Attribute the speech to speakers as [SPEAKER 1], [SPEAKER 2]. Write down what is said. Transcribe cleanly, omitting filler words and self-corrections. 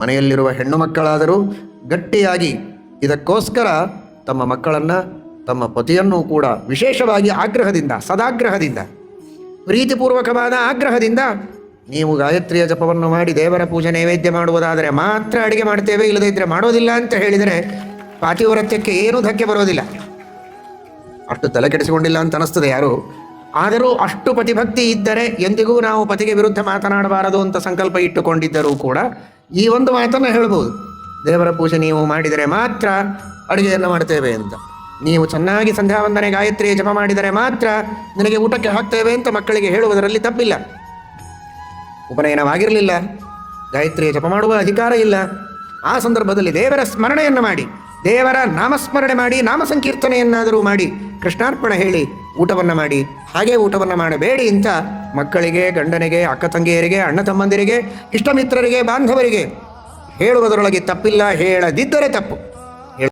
[SPEAKER 1] ಮನೆಯಲ್ಲಿರುವ ಹೆಣ್ಣು ಮಕ್ಕಳಾದರೂ ಗಟ್ಟಿಯಾಗಿ ಇದಕ್ಕೋಸ್ಕರ ತಮ್ಮ ಮಕ್ಕಳನ್ನು, ತಮ್ಮ ಪತಿಯನ್ನು ಕೂಡ ವಿಶೇಷವಾಗಿ ಆಗ್ರಹದಿಂದ, ಸದಾಗ್ರಹದಿಂದ, ಪ್ರೀತಿಪೂರ್ವಕವಾದ ಆಗ್ರಹದಿಂದ ನೀವು ಗಾಯತ್ರಿಯ ಜಪವನ್ನು ಮಾಡಿ ದೇವರ ಪೂಜೆ ನೈವೇದ್ಯ ಮಾಡುವುದಾದರೆ ಮಾತ್ರ ಅಡಿಗೆ ಮಾಡ್ತೇವೆ, ಇಲ್ಲದೇ ಇದ್ದರೆ ಮಾಡೋದಿಲ್ಲ ಅಂತ ಹೇಳಿದರೆ ಪಾತಿವ್ರತ್ಯಕ್ಕೆ ಏನೂ ಧಕ್ಕೆ ಬರೋದಿಲ್ಲ. ಅಷ್ಟು ತಲೆ ಕೆಡಿಸಿಕೊಂಡಿಲ್ಲ ಅಂತ ಅನಿಸ್ತದೆ ಯಾರು. ಆದರೂ ಅಷ್ಟು ಪತಿಭಕ್ತಿ ಇದ್ದರೆ ಎಂದಿಗೂ ನಾವು ಪತಿಗೆ ವಿರುದ್ಧ ಮಾತನಾಡಬಾರದು ಅಂತ ಸಂಕಲ್ಪ ಇಟ್ಟುಕೊಂಡಿದ್ದರೂ ಕೂಡ ಈ ಒಂದು ಮಾತನ್ನು ಹೇಳ್ಬೋದು, ದೇವರ ಪೂಜೆ ನೀವು ಮಾಡಿದರೆ ಮಾತ್ರ ಅಡುಗೆಯನ್ನು ಮಾಡ್ತೇವೆ ಅಂತ. ನೀವು ಚೆನ್ನಾಗಿ ಸಂಧ್ಯಾ ವಂದನೆ ಗಾಯತ್ರಿ ಜಪ ಮಾಡಿದರೆ ಮಾತ್ರ ನಿನಗೆ ಊಟಕ್ಕೆ ಹಾಕ್ತೇವೆ ಅಂತ ಮಕ್ಕಳಿಗೆ ಹೇಳುವುದರಲ್ಲಿ ತಪ್ಪಿಲ್ಲ. ಉಪನಯನವಾಗಿರಲಿಲ್ಲ, ಗಾಯತ್ರಿಯ ಜಪ ಮಾಡುವ ಅಧಿಕಾರ ಇಲ್ಲ, ಆ ಸಂದರ್ಭದಲ್ಲಿ ದೇವರ ಸ್ಮರಣೆಯನ್ನು ಮಾಡಿ, ದೇವರ ನಾಮಸ್ಮರಣೆ ಮಾಡಿ, ನಾಮ ಸಂಕೀರ್ತನೆಯನ್ನಾದರೂ ಮಾಡಿ, ಕೃಷ್ಣಾರ್ಪಣ ಹೇಳಿ ಊಟವನ್ನು ಮಾಡಿ. ಹಾಗೆ ಊಟವನ್ನು ಮಾಡಬೇಡಿ ಅಂತ ಮಕ್ಕಳಿಗೆ, ಗಂಡನಿಗೆ, ಅಕ್ಕ ತಂಗಿಯರಿಗೆ, ಅಣ್ಣ ತಮ್ಮಂದಿರಿಗೆ, ಇಷ್ಟಮಿತ್ರರಿಗೆ, ಬಾಂಧವರಿಗೆ ಹೇಳುವುದರೊಳಗೆ ತಪ್ಪಿಲ್ಲ. ಹೇಳದಿದ್ದರೆ ತಪ್ಪು.